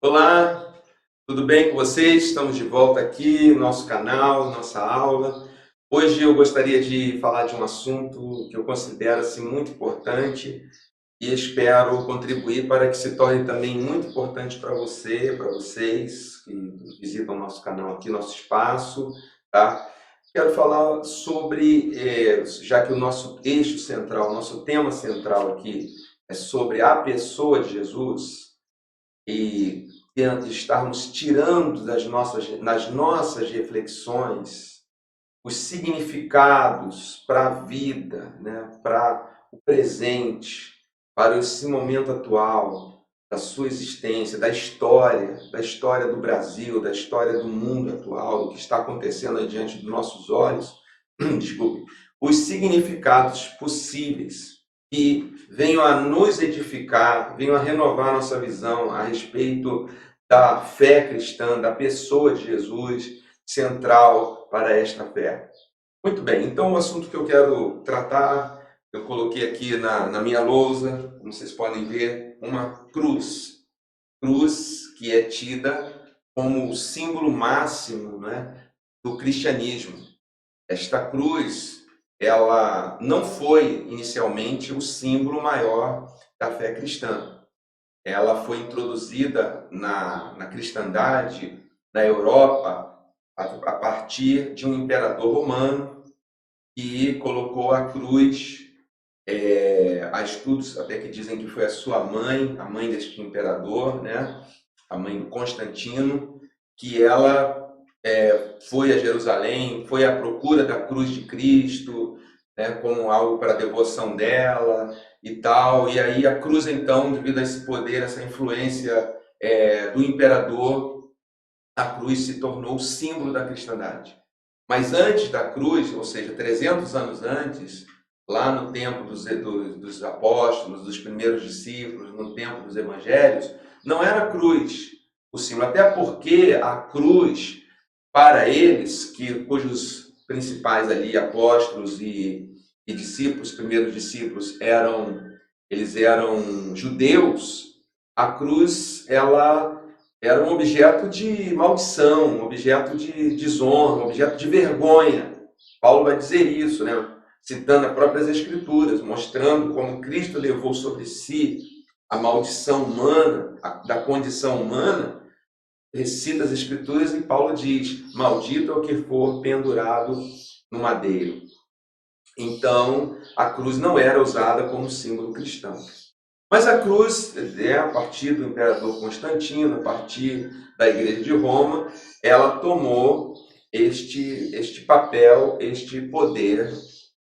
Olá, tudo bem com vocês? Estamos de volta aqui no nosso canal, nossa aula. Hoje eu gostaria de falar de um assunto que eu considero assim, muito importante e espero contribuir para que se torne também muito importante para você, para vocês que visitam nosso canal aqui, nosso espaço, tá? Quero falar sobre, já que o nosso eixo central, nosso tema central aqui é sobre a pessoa de Jesus, e estarmos tirando nas nossas reflexões os significados para a vida, né, para o presente, para esse momento atual, da sua existência, da história do Brasil, da história do mundo atual, do que está acontecendo diante dos nossos olhos, desculpe, os significados possíveis que venham a nos edificar, venham a renovar nossa visão a respeito da fé cristã, da pessoa de Jesus, central para esta fé. Muito bem, então o assunto que eu quero tratar, eu coloquei aqui na minha lousa, como vocês podem ver, uma cruz. Cruz que é tida como o símbolo máximo, né, do cristianismo. Esta cruz, ela não foi inicialmente o símbolo maior da fé cristã. Ela foi introduzida na cristandade, na Europa, a partir de um imperador romano que colocou a cruz, há estudos até que dizem que foi a sua mãe, a mãe deste imperador, né? A mãe do Constantino, que ela foi a Jerusalém, foi à procura da cruz de Cristo, né, como algo para a devoção dela e tal. E aí a cruz, então, devido a esse poder, essa influência do imperador, a cruz se tornou o símbolo da cristandade. Mas antes da cruz, ou seja, 300 anos antes, lá no tempo dos apóstolos, dos primeiros discípulos, no tempo dos evangelhos, não era a cruz o símbolo, até porque a cruz, para eles, cujos principais ali apóstolos e discípulos, primeiros discípulos, eles eram judeus, a cruz, ela era um objeto de maldição, um objeto de desonra, um objeto de vergonha. Paulo vai dizer isso, né? Citando as próprias Escrituras, mostrando como Cristo levou sobre si a maldição humana, da condição humana. Recita as Escrituras e Paulo diz: maldito é o que for pendurado no madeiro. Então, a cruz não era usada como símbolo cristão. Mas a cruz, a partir do imperador Constantino, a partir da Igreja de Roma, ela tomou este papel, este poder,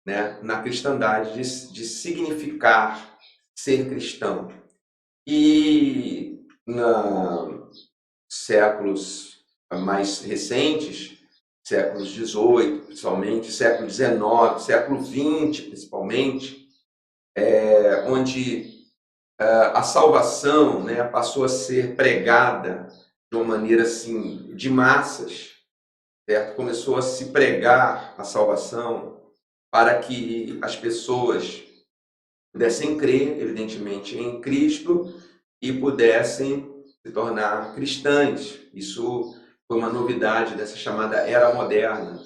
né, na cristandade de significar ser cristão. E nos séculos mais recentes, séculos XVIII, principalmente, século XIX, século XX, principalmente, onde a salvação, né, passou a ser pregada de uma maneira assim, de massas, certo? Começou a se pregar a salvação para que as pessoas pudessem crer, evidentemente, em Cristo e pudessem se tornar cristãs. Isso foi uma novidade dessa chamada Era Moderna.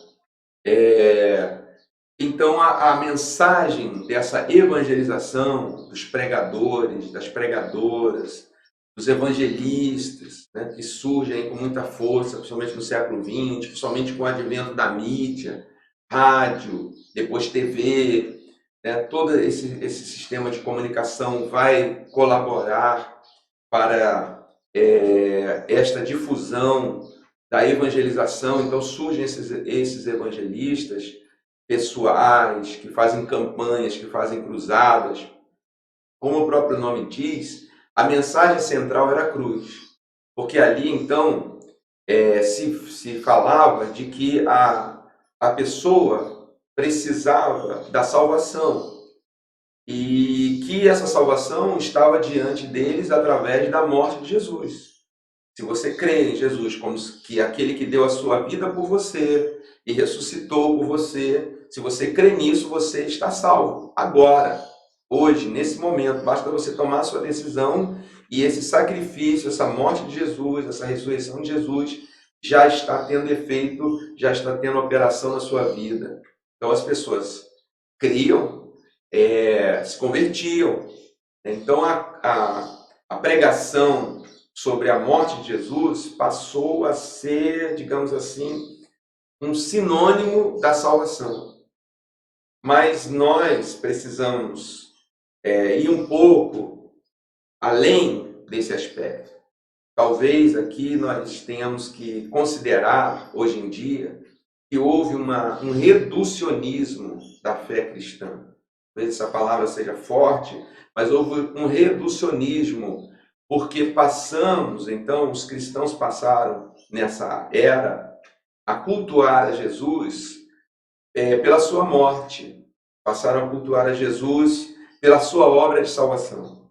Então, a mensagem dessa evangelização dos pregadores, das pregadoras, dos evangelistas, né, que surgem com muita força, principalmente no século XX, principalmente com o advento da mídia, rádio, depois TV, né, todo esse sistema de comunicação vai colaborar para esta difusão da evangelização. Então surgem esses evangelistas pessoais, que fazem campanhas, que fazem cruzadas. Como o próprio nome diz, a mensagem central era a cruz. Porque ali, então, se falava de que a pessoa precisava da salvação e que essa salvação estava diante deles através da morte de Jesus. Se você crê em Jesus como que aquele que deu a sua vida por você e ressuscitou por você, se você crê nisso, você está salvo. Agora, hoje, nesse momento, basta você tomar a sua decisão E esse sacrifício, essa morte de Jesus, essa ressurreição de Jesus, já está tendo efeito, já está tendo operação na sua vida. Então as pessoas criam, se convertiam. Então a pregação sobre a morte de Jesus passou a ser, digamos assim, um sinônimo da salvação. Mas nós precisamos ir um pouco além desse aspecto. Talvez aqui nós tenhamos que considerar, hoje em dia, que houve um reducionismo da fé cristã. Talvez essa palavra seja forte, mas houve um reducionismo, porque então, os cristãos passaram, nessa era, a cultuar a Jesus pela sua morte, passaram a cultuar a Jesus pela sua obra de salvação,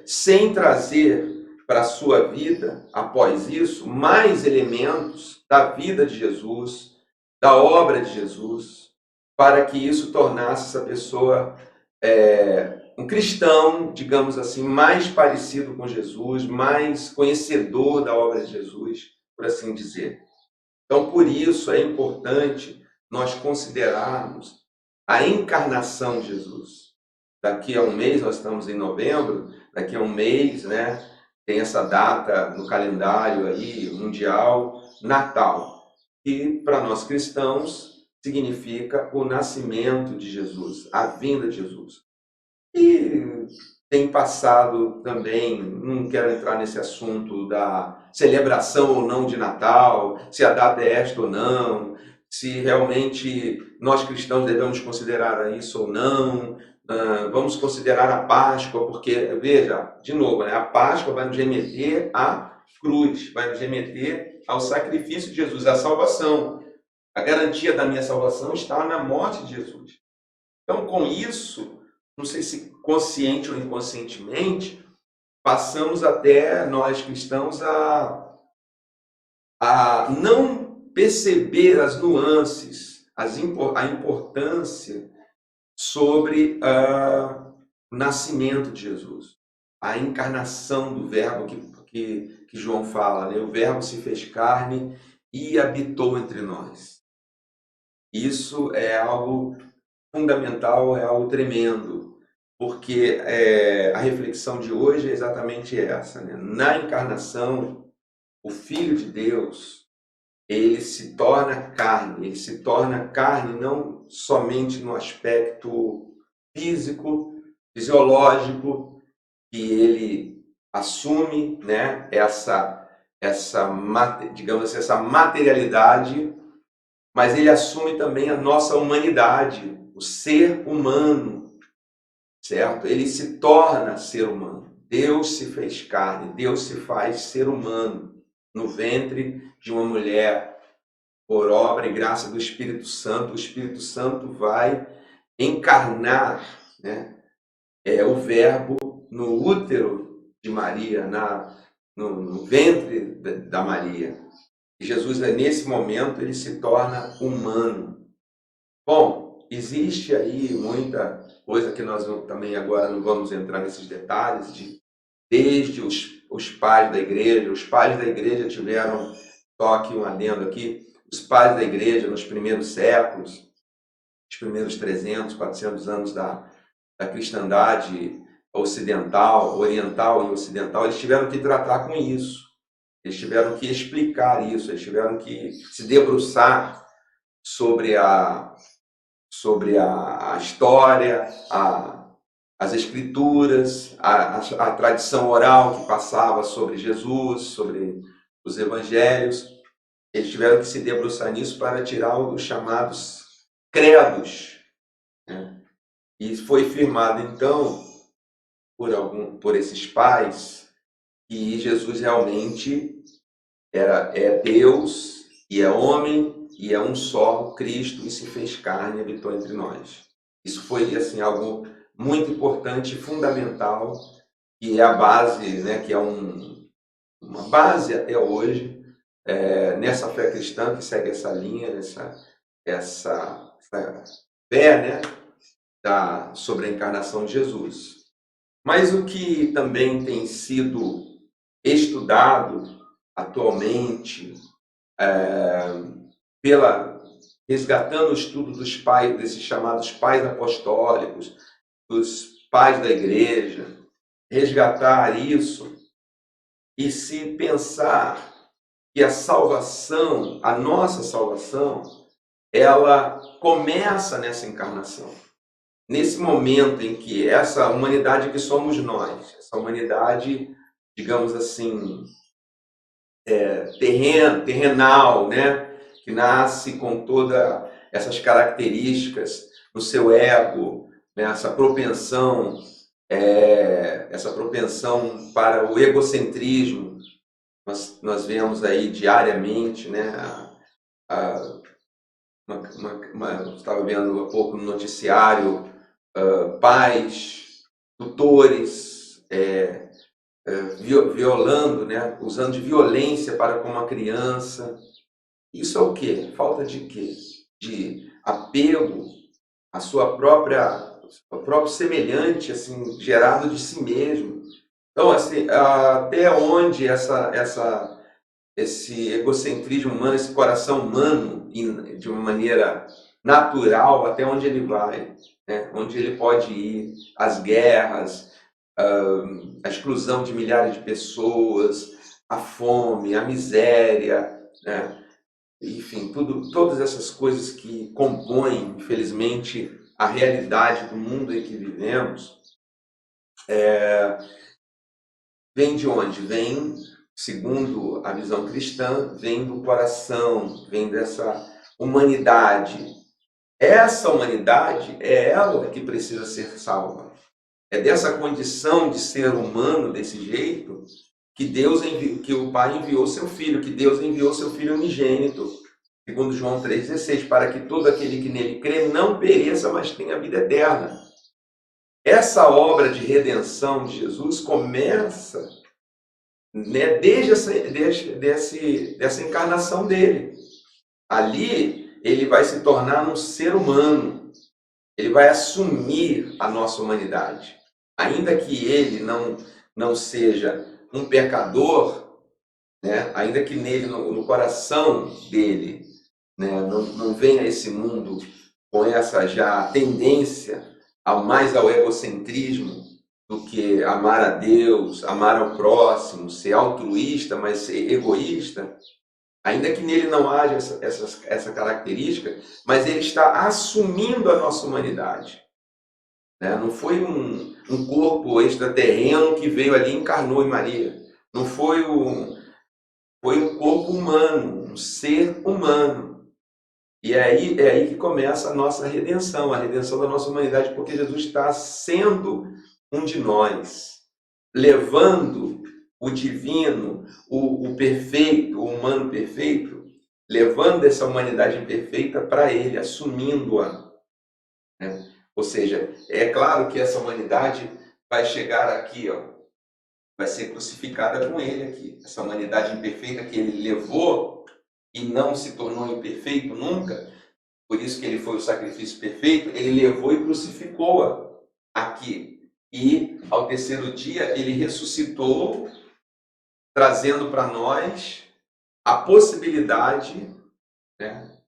sem trazer para a sua vida, após isso, mais elementos da vida de Jesus, da obra de Jesus, para que isso tornasse essa pessoa um cristão, digamos assim, mais parecido com Jesus, mais conhecedor da obra de Jesus, por assim dizer. Então, por isso é importante nós considerarmos a encarnação de Jesus. Daqui a um mês, nós estamos em novembro, daqui a um mês, né, tem essa data no calendário aí mundial, Natal, que para nós cristãos significa o nascimento de Jesus, a vinda de Jesus. E tem passado também, não quero entrar nesse assunto da celebração ou não de Natal, se a data é esta ou não, se realmente nós cristãos devemos considerar isso ou não. Vamos considerar a Páscoa, porque, veja, de novo, né, a Páscoa vai nos remeter à cruz, vai nos remeter ao sacrifício de Jesus, à salvação. A garantia da minha salvação está na morte de Jesus. Então, com isso, não sei se consciente ou inconscientemente, passamos até nós cristãos a não perceber as nuances, a importância sobre o nascimento de Jesus, a encarnação do Verbo que João fala, né? O Verbo se fez carne e habitou entre nós. Isso é algo fundamental, é algo tremendo, porque a reflexão de hoje é exatamente essa, né? Na encarnação, o Filho de Deus, ele se torna carne não somente no aspecto físico, fisiológico, que ele assume, né, digamos assim, essa materialidade, mas ele assume também a nossa humanidade, o ser humano, certo? Ele se torna ser humano. Deus se fez carne, Deus se faz ser humano no ventre de uma mulher, por obra e graça do Espírito Santo. O Espírito Santo vai encarnar, né, o Verbo no útero de Maria, no ventre da Maria. E Jesus, nesse momento, ele se torna humano. Bom, existe aí muita coisa que nós também agora não vamos entrar nesses detalhes, desde os pais da igreja. Os pais da igreja tiveram, só aqui um adendo aqui, os pais da igreja nos primeiros séculos, os primeiros 300, 400 anos da cristandade ocidental, oriental e ocidental, eles tiveram que tratar com isso. Eles tiveram que explicar isso, eles tiveram que se debruçar sobre a história, as escrituras, a tradição oral que passava sobre Jesus, sobre os evangelhos. Eles tiveram que se debruçar nisso para tirar os chamados credos, né? E foi firmado, então, por esses pais, que Jesus realmente é Deus e é homem e é um só, Cristo, e se fez carne e habitou entre nós. Isso foi assim algo muito importante, fundamental, que é a base, né, que é uma base até hoje, nessa fé cristã que segue essa linha, essa fé, né, sobre a encarnação de Jesus. Mas o que também tem sido estudado atualmente, pela resgatando o estudo dos pais, desses chamados pais apostólicos, dos pais da igreja, resgatar isso e se pensar que a salvação, a nossa salvação, ela começa nessa encarnação. Nesse momento em que essa humanidade que somos nós, essa humanidade, digamos assim, terrenal, né? Que nasce com todas essas características no seu ego, né? Essa propensão para o egocentrismo. Nós vemos aí diariamente, né? Eu estava vendo há pouco no noticiário, pais, tutores, violando, né? Usando de violência para com uma criança. Isso é o quê? Falta de quê? De apego à sua própria, ao próprio semelhante, assim, gerado de si mesmo. Então, assim, até onde esse egocentrismo humano, esse coração humano, de uma maneira natural, até onde ele vai, né? Onde ele pode ir, as guerras, a exclusão de milhares de pessoas, a fome, a miséria, né? Enfim, todas essas coisas que compõem, infelizmente, a realidade do mundo em que vivemos, vem de onde? Vem, segundo a visão cristã, vem do coração, vem dessa humanidade. Essa humanidade é ela que precisa ser salva. É dessa condição de ser humano desse jeito que o Pai enviou seu Filho, que Deus enviou seu Filho unigênito, segundo João 3,16, para que todo aquele que nele crê não pereça, mas tenha vida eterna. Essa obra de redenção de Jesus começa, né, dessa encarnação dele. Ali, ele vai se tornar um ser humano, ele vai assumir a nossa humanidade. Ainda que ele não seja um pecador, né, ainda que nele, no coração dele, né, não venha esse mundo com essa já tendência mais ao egocentrismo do que amar a Deus, amar ao próximo, ser altruísta, mas ser egoísta, ainda que nele não haja essa característica, mas ele está assumindo a nossa humanidade. Né? Não foi um corpo extraterreno que veio ali e encarnou em Maria. Não foi foi um corpo humano, um ser humano. E aí é aí que começa a nossa redenção, a redenção da nossa humanidade, porque Jesus está sendo um de nós, levando o divino, o perfeito, o humano perfeito, levando essa humanidade imperfeita para ele, assumindo-a, né? Ou seja, é claro que essa humanidade vai chegar aqui, ó, vai ser crucificada com ele aqui. Essa humanidade imperfeita que ele levou e não se tornou imperfeito nunca, por isso que ele foi o sacrifício perfeito, ele levou e crucificou-a aqui. E ao terceiro dia ele ressuscitou, trazendo para nós a possibilidade, né,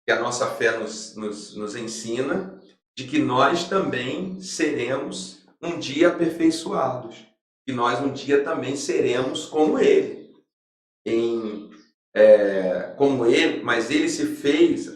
que a nossa fé nos ensina, de que nós também seremos um dia aperfeiçoados. Que nós um dia também seremos como ele. Como ele, mas ele se fez,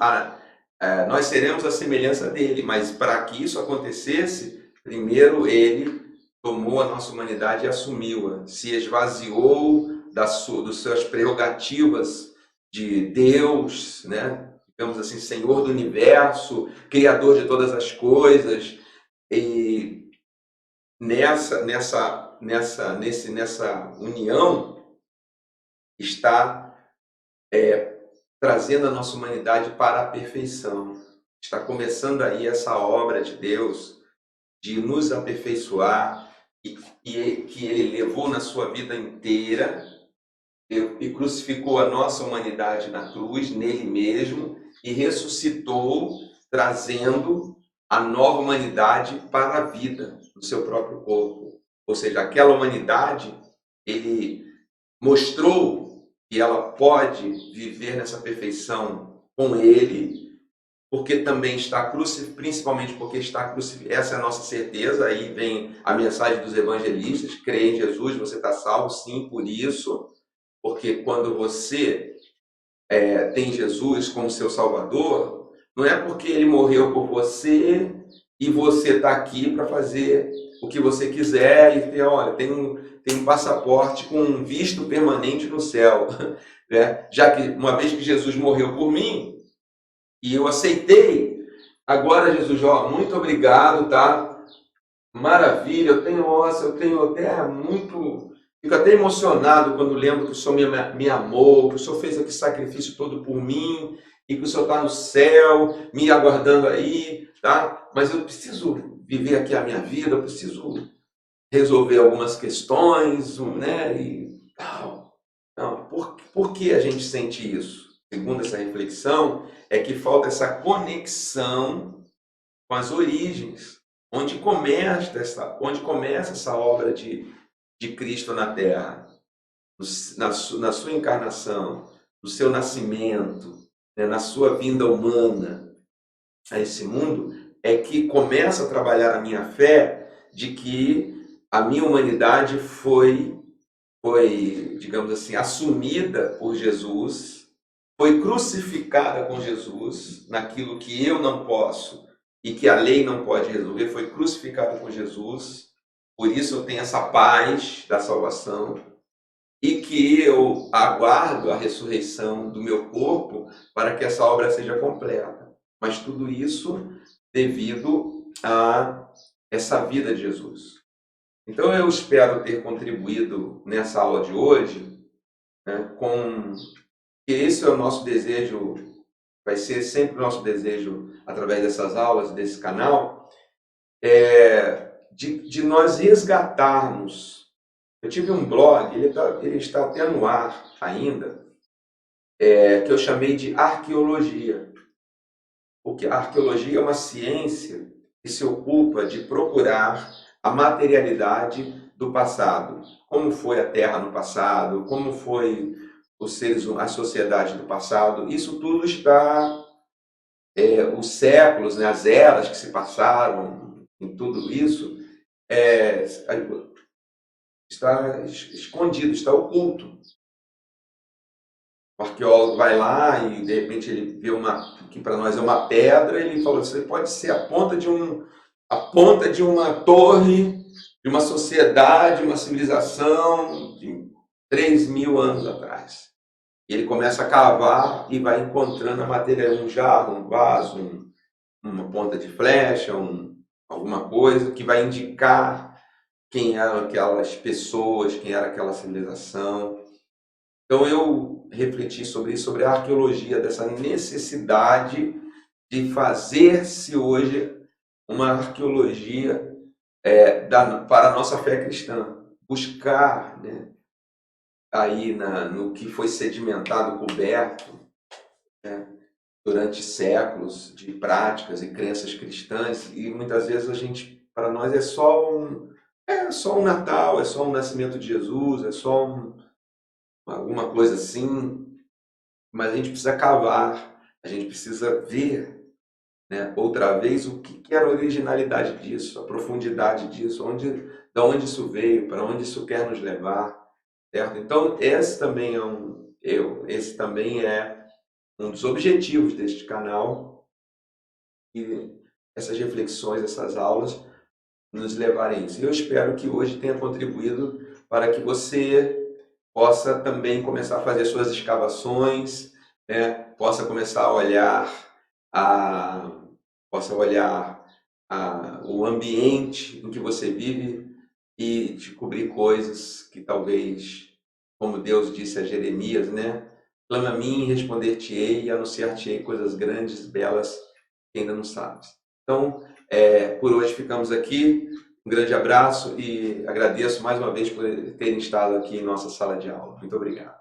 nós seremos a semelhança dele, mas para que isso acontecesse, primeiro ele tomou a nossa humanidade e assumiu-a, se esvaziou das suas prerrogativas de Deus, né? Digamos assim, Senhor do universo, Criador de todas as coisas, e nessa união está trazendo a nossa humanidade para a perfeição. Está começando aí essa obra de Deus de nos aperfeiçoar e que ele levou na sua vida inteira e crucificou a nossa humanidade na cruz, nele mesmo, e ressuscitou, trazendo a nova humanidade para a vida do seu próprio corpo. ou seja, aquela humanidade, ele mostrou que ela pode viver nessa perfeição com ele, porque também está crucificado, principalmente porque está crucificado. Essa é a nossa certeza. Aí vem a mensagem dos evangelistas: crê em Jesus, você está salvo, sim, por isso, porque quando você tem Jesus como seu Salvador, não é porque ele morreu por você e você está aqui para fazer o que você quiser e ter, olha, tem um passaporte com um visto permanente no céu, né? Já que uma vez que Jesus morreu por mim e eu aceitei, agora Jesus, ó, muito obrigado, tá? Maravilha, eu tenho até muito, fico até emocionado quando lembro que o Senhor me amou, que o Senhor fez aquele sacrifício todo por mim e que o Senhor está no céu, me aguardando aí, tá? Mas eu preciso viver aqui a minha vida, eu preciso resolver algumas questões, né? E tal. Não, por que a gente sente isso? Segundo essa reflexão, é que falta essa conexão com as origens, onde começa essa obra de Cristo na Terra, na sua encarnação, no seu nascimento, né, na sua vinda humana a esse mundo, é que começa a trabalhar a minha fé de que a minha humanidade foi, digamos assim, assumida por Jesus, foi crucificada com Jesus, naquilo que eu não posso e que a lei não pode resolver, foi crucificada com Jesus. Por isso eu tenho essa paz da salvação e que eu aguardo a ressurreição do meu corpo para que essa obra seja completa. Mas tudo isso devido a essa vida de Jesus. Então eu espero ter contribuído nessa aula de hoje, né, com que esse é o nosso desejo, vai ser sempre o nosso desejo através dessas aulas, desse canal, de nós resgatarmos. Eu tive um blog, ele está até no ar ainda, que eu chamei de arqueologia. Porque a arqueologia é uma ciência que se ocupa de procurar a materialidade do passado. Como foi a Terra no passado, como foi os seres, a sociedade do passado. Isso tudo está, os séculos, né, as eras que se passaram, em tudo isso, está escondido, está oculto. O arqueólogo vai lá e de repente ele vê que para nós é uma pedra, ele falou: isso pode ser a ponta de uma torre, de uma sociedade, uma civilização de 3.000 anos atrás. E ele começa a cavar e vai encontrando a matéria, um jarro, um vaso, uma ponta de flecha, alguma coisa que vai indicar quem eram aquelas pessoas, quem era aquela civilização. Então eu refleti sobre isso, sobre a arqueologia, dessa necessidade de fazer-se hoje uma arqueologia para a nossa fé cristã. Buscar, né, aí no que foi sedimentado, coberto, né, durante séculos de práticas e crenças cristãs, e muitas vezes para nós é só um Natal, é só um nascimento de Jesus, é só alguma coisa assim, mas a gente precisa cavar, a gente precisa ver, né, outra vez o que era a originalidade disso, a profundidade disso, da onde isso veio, para onde isso quer nos levar, certo? Então esse também é um dos objetivos deste canal, e essas reflexões, essas aulas nos levarem a isso. Eu espero que hoje tenha contribuído para que você possa também começar a fazer suas escavações, né? Possa começar a olhar o ambiente em que você vive e descobrir coisas que talvez, como Deus disse a Jeremias, né? Clama a mim e responder-te-ei e anunciar-te-ei coisas grandes, belas, que ainda não sabes. Então, por hoje ficamos aqui. Um grande abraço e agradeço mais uma vez por terem estado aqui em nossa sala de aula. Muito obrigado.